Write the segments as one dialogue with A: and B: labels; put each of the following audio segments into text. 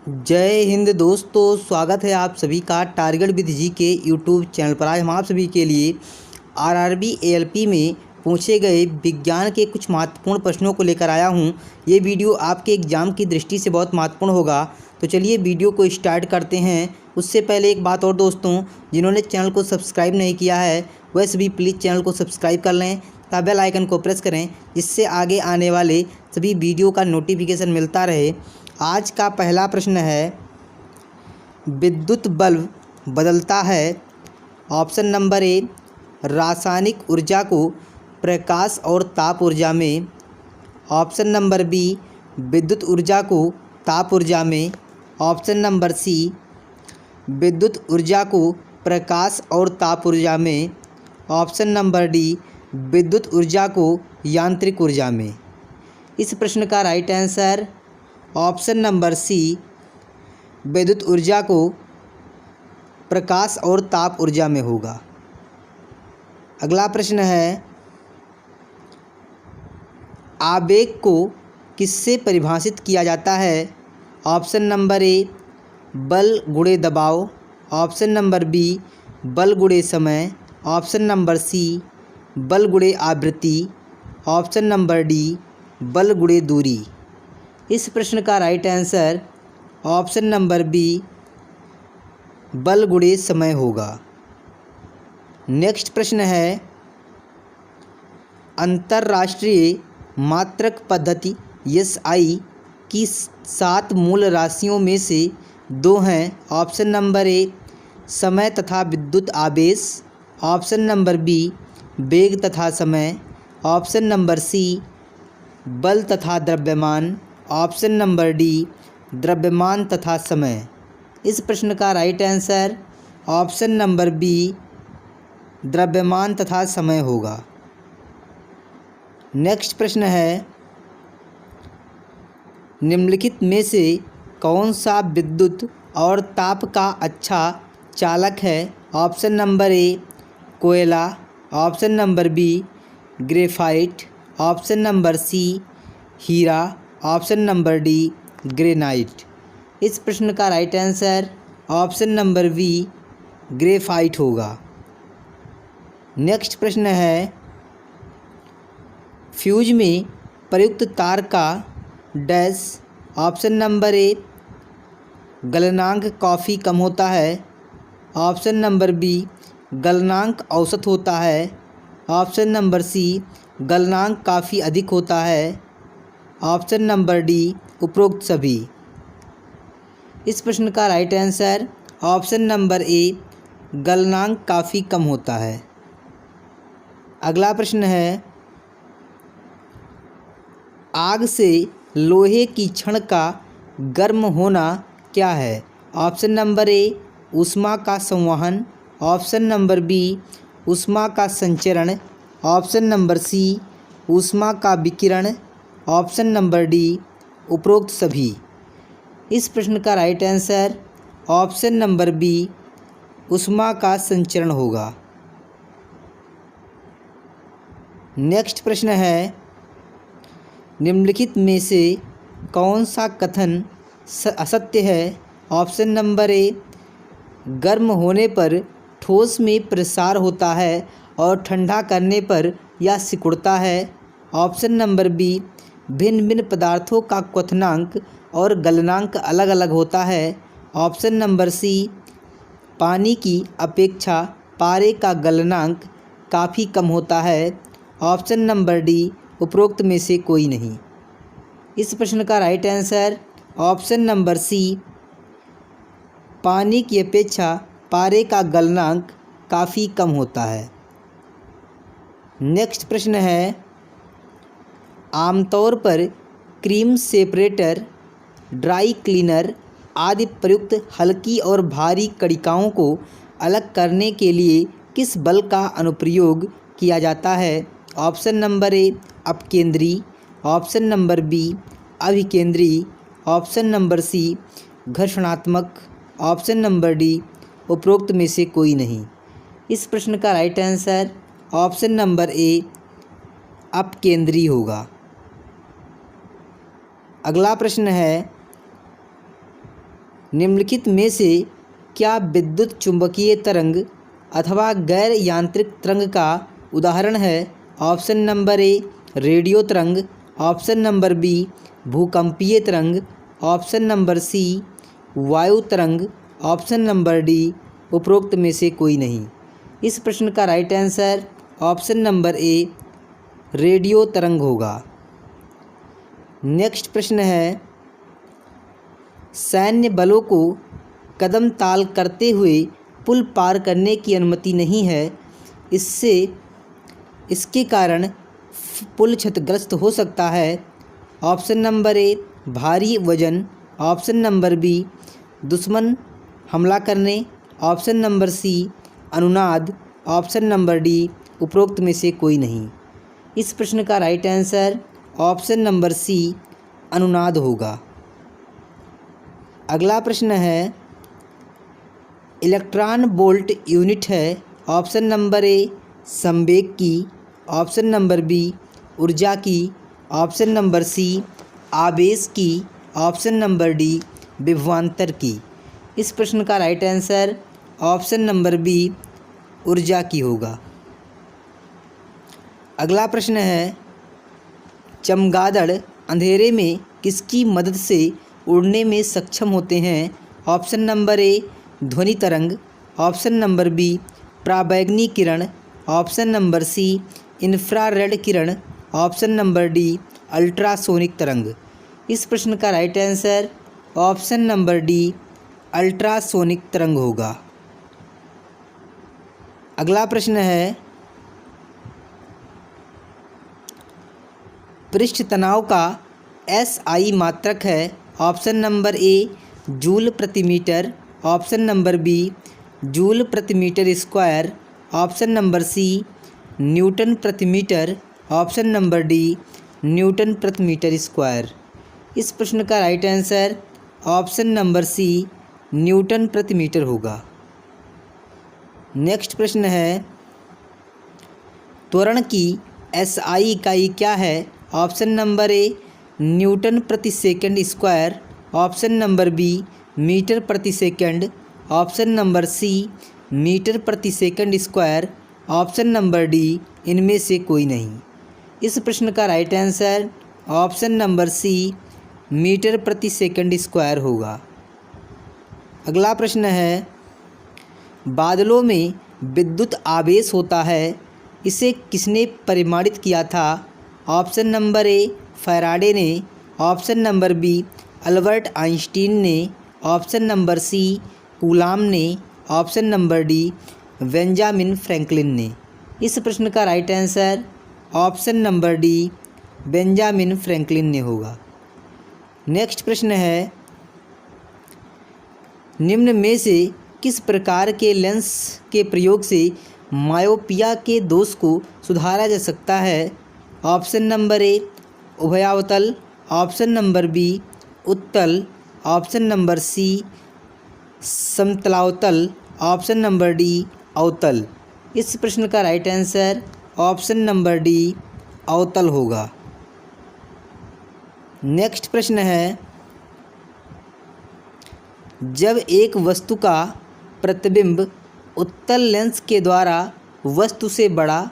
A: जय हिंद दोस्तों, स्वागत है आप सभी का टारगेट विद जी के यूट्यूब चैनल पर। आज हम आप सभी के लिए आरआरबी एएलपी में पूछे गए विज्ञान के कुछ महत्वपूर्ण प्रश्नों को लेकर आया हूं। ये वीडियो आपके एग्ज़ाम की दृष्टि से बहुत महत्वपूर्ण होगा। तो चलिए वीडियो को स्टार्ट करते हैं। उससे पहले एक बात और दोस्तों, जिन्होंने चैनल को सब्सक्राइब नहीं किया है वह सभी प्लीज़ चैनल को सब्सक्राइब कर लें तथा बेल आइकन को प्रेस करें, जिससे आगे आने वाले सभी वीडियो का नोटिफिकेशन मिलता रहे। आज का पहला प्रश्न है, विद्युत बल्ब बदलता है। ऑप्शन नंबर ए, रासायनिक ऊर्जा को प्रकाश और ताप ऊर्जा में। ऑप्शन नंबर बी, विद्युत ऊर्जा को ताप ऊर्जा में। ऑप्शन नंबर सी, विद्युत ऊर्जा को प्रकाश और ताप ऊर्जा में। ऑप्शन नंबर डी, विद्युत ऊर्जा को यांत्रिक ऊर्जा में। इस प्रश्न का right answer option number C, विद्युत ऊर्जा को प्रकाश और ताप ऊर्जा में होगा। अगला प्रश्न है, आवेग को किससे परिभाषित किया जाता है। ऑप्शन नंबर ए, बल गुणे दबाव। ऑप्शन नंबर बी, बल गुणे समय। ऑप्शन नंबर सी, बल गुणे आवृत्ति। ऑप्शन नंबर डी, बल गुणे दूरी। इस प्रश्न का right answer option number B, बल गुणे समय होगा। नेक्स्ट प्रश्न है, अंतर्राष्ट्रीय मात्रक पद्धति एसआई की 7 मूल राशियों में से 2 हैं। ऑप्शन नंबर ए, समय तथा विद्युत आवेश। ऑप्शन नंबर बी, वेग तथा समय। ऑप्शन नंबर सी, बल तथा द्रव्यमान। ऑप्शन नंबर डी, द्रव्यमान तथा समय। इस प्रश्न का right answer option number B, द्रव्यमान तथा समय होगा। नेक्स्ट प्रश्न है, निम्नलिखित में से कौन सा विद्युत और ताप का अच्छा चालक है। ऑप्शन नंबर ए, कोयला। Option number B, graphite. Option number C, हीरा। Option number D, granite. इस प्रश्न का right answer option number B, graphite होगा। नेक्स्ट प्रश्न है, फ्यूज में प्रयुक्त तार का डैश। ऑप्शन नंबर ए, गलनांक काफ़ी कम होता है। ऑप्शन नंबर बी, गलनांक औसत होता है। ऑप्शन नंबर सी, गलनांक काफ़ी अधिक होता है। ऑप्शन नंबर डी, उपरोक्त सभी। इस प्रश्न का राइट आंसर ऑप्शन नंबर ए, गलनांक काफ़ी कम होता है। अगला प्रश्न है, आग से लोहे की छड़ का गर्म होना क्या है। ऑप्शन नंबर ए, ऊष्मा का संवहन। ऑप्शन नंबर बी, ऊष्मा का संचरण। ऑप्शन नंबर सी, ऊष्मा का विकिरण। ऑप्शन नंबर डी, उपरोक्त सभी। इस प्रश्न का right answer option number B, ऊष्मा का संचरण होगा। नेक्स्ट प्रश्न है, निम्नलिखित में से कौन सा कथन असत्य है। ऑप्शन नंबर ए, गर्म होने पर ठोस में प्रसार होता है और ठंडा करने पर यह सिकुड़ता है। ऑप्शन नंबर बी, भिन्न भिन्न पदार्थों का क्वथनांक और गलनांक अलग अलग होता है। ऑप्शन नंबर सी, पानी की अपेक्षा पारे का गलनांक काफ़ी कम होता है। ऑप्शन नंबर डी, उपरोक्त में से कोई नहीं। इस प्रश्न का right answer option number C, पानी की अपेक्षा पारे का गलनांक काफ़ी कम होता है। नेक्स्ट प्रश्न है, आमतौर पर क्रीम सेपरेटर, ड्राई क्लीनर आदि प्रयुक्त हल्की और भारी कणिकाओं को अलग करने के लिए किस बल का अनुप्रयोग किया जाता है। ऑप्शन नंबर ए, अपकेंद्री। ऑप्शन नंबर बी, अभिकेंद्री। ऑप्शन नंबर सी, घर्षणात्मक। ऑप्शन नंबर डी, उपरोक्त में से कोई नहीं। इस प्रश्न का right answer option number A, अपकेंद्री होगा। अगला प्रश्न है, निम्नलिखित में से क्या विद्युत चुंबकीय तरंग अथवा गैर यांत्रिक तरंग का उदाहरण है? ऑप्शन नंबर ए रेडियो तरंग, ऑप्शन नंबर बी भूकंपीय तरंग, ऑप्शन नंबर सी वायु तरंग, ऑप्शन नंबर डी उपरोक्त में से कोई नहीं। इस प्रश्न का राइट आंसर ऑप्शन नंबर ए रेडियो तरंग होगा। नेक्स्ट प्रश्न है, सैन्य बलों को कदम ताल करते हुए पुल पार करने की अनुमति नहीं है, इसके कारण पुल क्षतिग्रस्त हो सकता है। ऑप्शन नंबर ए भारी वजन, ऑप्शन नंबर बी दुश्मन हमला करने, ऑप्शन नंबर सी अनुनाद, ऑप्शन नंबर डी उपरोक्त में से कोई नहीं। इस प्रश्न का right answer option number C अनुनाद होगा। अगला प्रश्न है, इलेक्ट्रॉन वोल्ट यूनिट है। ऑप्शन नंबर ए संवेग की, ऑप्शन नंबर बी ऊर्जा की, ऑप्शन नंबर सी आवेश की, ऑप्शन नंबर डी विभवांतर की। इस प्रश्न का right answer option number B ऊर्जा की होगा। अगला प्रश्न है, चमगादड़ अंधेरे में किसकी मदद से उड़ने में सक्षम होते हैं? ऑप्शन नंबर ए ध्वनि तरंग, ऑप्शन नंबर बी पराबैंगनी किरण, ऑप्शन नंबर सी इंफ्रारेड किरण, ऑप्शन नंबर डी अल्ट्रासोनिक तरंग। इस प्रश्न का right answer option number D ultrasonic तरंग होगा। अगला प्रश्न है, पृष्ठ तनाव का SI मात्रक है। ऑप्शन नंबर ए जूल प्रति metre, option number B joule प्रति metre square, option number C newton प्रति metre, option number D newton प्रति मीटर स्क्वायर। इस प्रश्न का right answer option number C newton प्रति मीटर होगा। नेक्स्ट प्रश्न है, त्वरण की SI इकाई क्या है? ऑप्शन नंबर ए न्यूटन प्रति second square, option number B metre प्रति second, option number C metre प्रति second square, option number D इनमें से कोई नहीं। इस प्रश्न का right answer option number C metre प्रति सेकंड स्क्वायर होगा। अगला प्रश्न है, बादलों में विद्युत आवेश होता है, इसे किसने परिमाणित किया था? ऑप्शन नंबर ए फैराडे ने, option number B Albert Einstein ने, ऑप्शन नंबर सी कूलाम ने, option number D Benjamin Franklin ने। इस प्रश्न का right answer option number D Benjamin Franklin ने होगा। नेक्स्ट प्रश्न है, निम्न में से किस प्रकार के लेंस के प्रयोग से मायोपिया के दोष को सुधारा जा सकता है? ऑप्शन नंबर ए उभयावतल, ऑप्शन नंबर बी उत्तल, ऑप्शन नंबर सी समतलावतल, ऑप्शन नंबर डी अवतल। इस प्रश्न का right answer option number D अवतल होगा। नेक्स्ट प्रश्न है, जब एक वस्तु का प्रतिबिंब उत्तल लेंस के द्वारा वस्तु से बड़ा,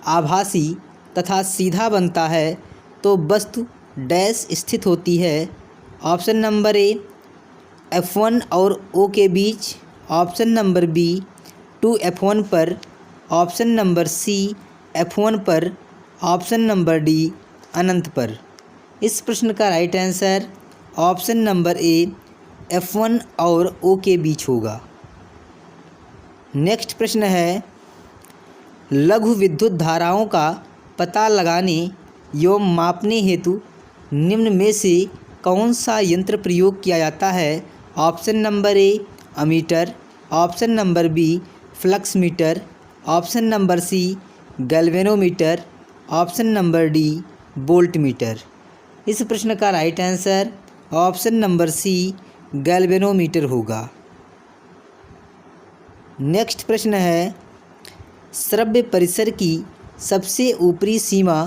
A: आभासी तथा सीधा बनता है तो वस्तु डैश स्थित होती है। ऑप्शन नंबर ए F1 और O के बीच, ऑप्शन नंबर बी 2F1 पर, ऑप्शन नंबर सी F1 पर, ऑप्शन नंबर डी अनंत पर। इस प्रश्न का राइट आंसर ऑप्शन नंबर ए F1 और O के बीच होगा। नेक्स्ट प्रश्न है, लघु विद्युत धाराओं का पता लगाने एवं मापने हेतु निम्न में से कौन सा यंत्र प्रयोग किया जाता है? Option number A ammeter, option number B flux meter, option number C galvanometer, option number D voltmeter. इस प्रश्न का right answer option number C galvanometer होगा। नेक्स्ट प्रश्न है, श्रव्य परिसर की सबसे ऊपरी सीमा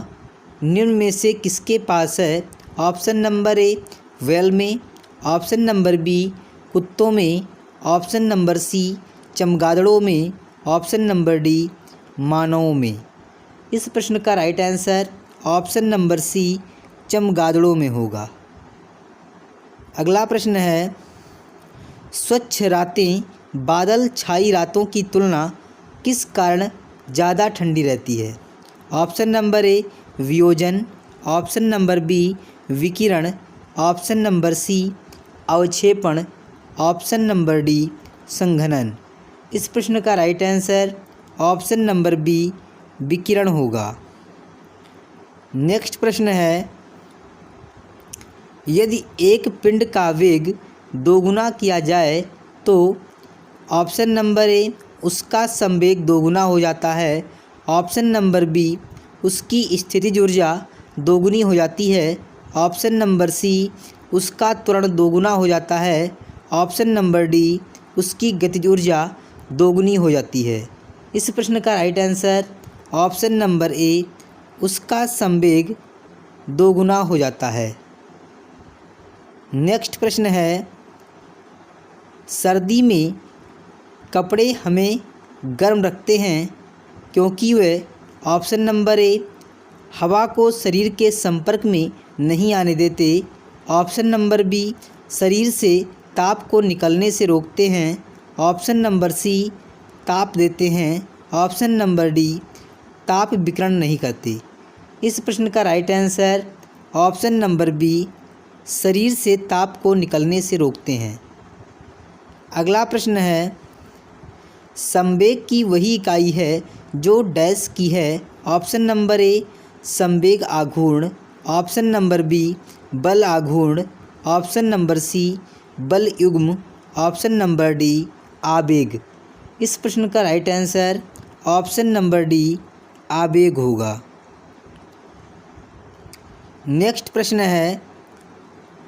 A: निम्न में से किसके पास है? ऑप्शन नंबर ए वेल में, ऑप्शन नंबर बी कुत्तों में, ऑप्शन नंबर सी चमगादड़ों में, ऑप्शन नंबर डी मानवों में। इस प्रश्न का right answer option number C चमगादड़ों में होगा। अगला प्रश्न है, स्वच्छ रातें बादल छाई रातों की तुलना किस कारण ज़्यादा ठंडी रहती है? ऑप्शन नंबर ए वियोजन, ऑप्शन नंबर बी विकिरण, ऑप्शन नंबर सी अवक्षेपण, ऑप्शन नंबर डी संघनन। इस प्रश्न का right answer option number B विकिरण होगा। नेक्स्ट प्रश्न है, यदि एक पिंड का वेग दोगुना किया जाए तो ऑप्शन नंबर ए उसका संवेग दोगुना हो जाता है, ऑप्शन नंबर बी उसकी स्थितिज ऊर्जा दोगुनी हो जाती है, ऑप्शन नंबर सी उसका त्वरण दोगुना हो जाता है, ऑप्शन नंबर डी उसकी गतिज ऊर्जा दोगुनी हो जाती है। इस प्रश्न का राइट आंसर ऑप्शन नंबर ए उसका संवेग दोगुना हो जाता है। नेक्स्ट प्रश्न है, सर्दी में कपड़े हमें गर्म रखते हैं क्योंकि वे, ऑप्शन नंबर ए हवा को शरीर के संपर्क में नहीं आने देते, ऑप्शन नंबर बी शरीर से ताप को निकलने से रोकते हैं, ऑप्शन नंबर सी ताप देते हैं, ऑप्शन नंबर डी ताप विकिरण नहीं करते। इस प्रश्न का right answer option number B शरीर से ताप को निकलने से रोकते हैं। अगला प्रश्न है, संवेग की वही इकाई है जो डैश की है, ऑप्शन नंबर ए संवेग आघूर्ण, ऑप्शन नंबर बी बल आघूर्ण, ऑप्शन नंबर सी बल युग्म, ऑप्शन नंबर डी आवेग। इस प्रश्न का right answer option number D आवेग होगा। नेक्स्ट प्रश्न है,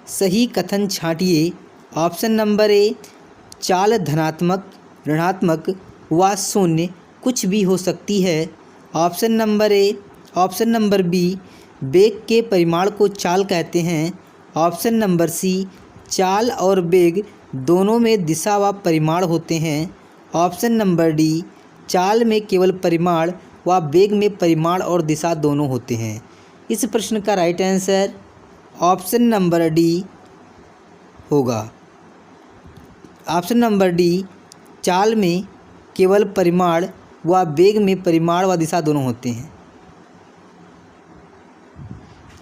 A: सही कथन छांटिए, ऑप्शन नंबर ए चाल धनात्मक, ऋणात्मक व शून्य कुछ भी हो सकती है, option number A, option number B वेग के परिमाण को चाल कहते हैं, ऑप्शन नंबर सी चाल और वेग दोनों में दिशा व परिमाण होते हैं, ऑप्शन नंबर डी चाल में केवल परिमाण व वेग में परिमाण और दिशा दोनों होते हैं। इस प्रश्न का right answer option number D होगा। ऑप्शन नंबर डी चाल में केवल परिमाण व वेग में परिमाण व दिशा दोनों होते हैं।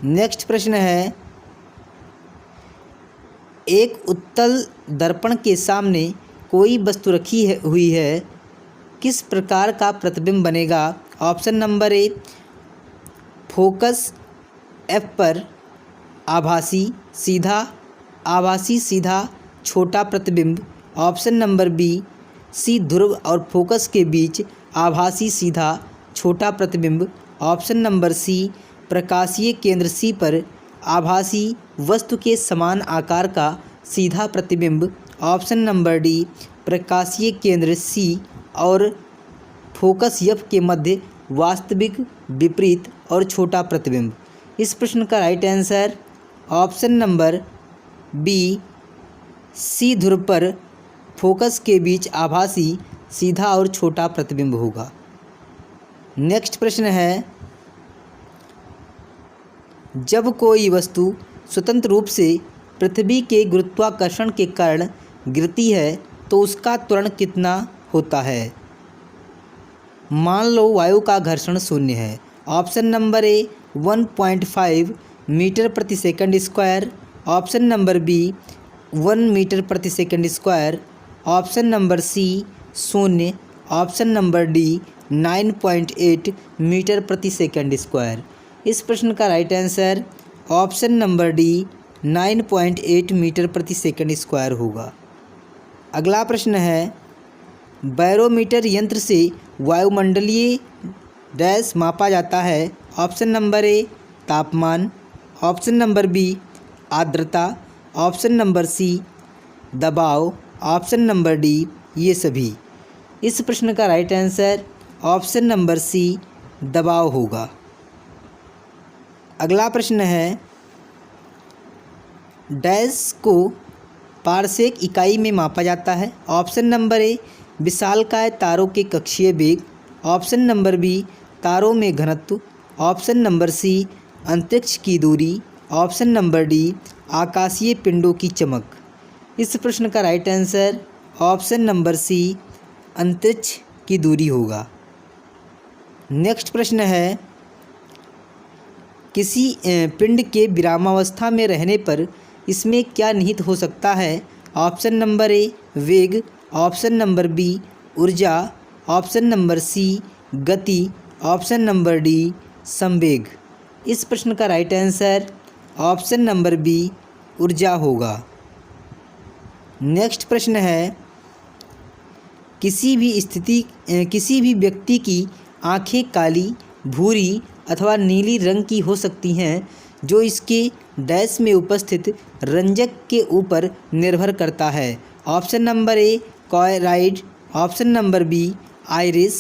A: नेक्स्ट प्रश्न है, एक उत्तल दर्पण के सामने कोई वस्तु रखी हुई है, किस प्रकार का प्रतिबिंब बनेगा? ऑप्शन नंबर ए फोकस एफ पर आभासी सीधा छोटा प्रतिबिंब, ऑप्शन नंबर बी सी ध्रुव और फोकस के बीच आभासी सीधा छोटा प्रतिबिंब, ऑप्शन नंबर सी प्रकाशीय केंद्र सी पर आभासी वस्तु के समान आकार का सीधा प्रतिबिंब, ऑप्शन नंबर डी प्रकाशीय केंद्र सी और फोकस एफ के मध्य वास्तविक विपरीत और छोटा प्रतिबिंब। इस प्रश्न का right answer option number B C ध्रुव पर फोकस के बीच आभासी सीधा और छोटा प्रतिबिंब होगा। नेक्स्ट प्रश्न है, जब कोई वस्तु स्वतंत्र रूप से पृथ्वी के गुरुत्वाकर्षण के कारण गिरती है तो उसका त्वरण कितना होता है? मान लो वायु का घर्षण शून्य है, ऑप्शन नंबर ए 1.5 मीटर प्रति second square, option number B 1 metre प्रति second square, option number C 0, option number D 9.8 metre प्रति सेकंड स्क्वायर। इस प्रश्न का right answer option number D 9.8 metre प्रति सेकंड स्क्वायर होगा। अगला प्रश्न है, बैरोमीटर यंत्र से वायुमंडलीय डैश मापा जाता है, ऑप्शन नंबर ए तापमान, ऑप्शन नंबर बी आर्द्रता, ऑप्शन नंबर सी दबाव, ऑप्शन नंबर डी ये सभी। इस प्रश्न का right answer option number C दबाव होगा। अगला प्रश्न है, डैश को पारसेक इकाई में मापा जाता है? ऑप्शन नंबर ए विशालकाय तारों के कक्षीय वेग, ऑप्शन नंबर बी तारों में घनत्व, ऑप्शन नंबर सी अंतरिक्ष की दूरी, ऑप्शन नंबर डी आकाशीय पिंडों की चमक। इस प्रश्न का right answer option number C अंतरिक्ष की दूरी होगा। नेक्स्ट प्रश्न है, किसी पिंड के विरामावस्था में रहने पर इसमें क्या निहित हो सकता है? ऑप्शन नंबर ए वेग, ऑप्शन नंबर बी ऊर्जा, ऑप्शन नंबर सी गति, ऑप्शन नंबर डी संवेग। इस प्रश्न का right answer option number B ऊर्जा होगा। नेक्स्ट प्रश्न है, किसी भी व्यक्ति की आंखें काली, भूरी अथवा नीली रंग की हो सकती हैं, जो इसके डैश में उपस्थित रंजक के ऊपर निर्भर करता है। Option number A choroid, option number B iris,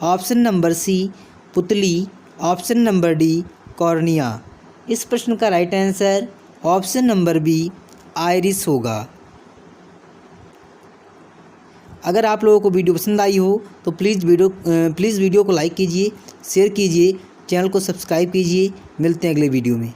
A: option number C पुतली, ऑप्शन नंबर डी कॉर्निया। इस प्रश्न का right answer option number B iris होगा। अगर आप लोगों को वीडियो पसंद आई हो तो प्लीज़ वीडियो को लाइक कीजिए, शेयर कीजिए, चैनल को सब्सक्राइब कीजिए। मिलते हैं अगले वीडियो में।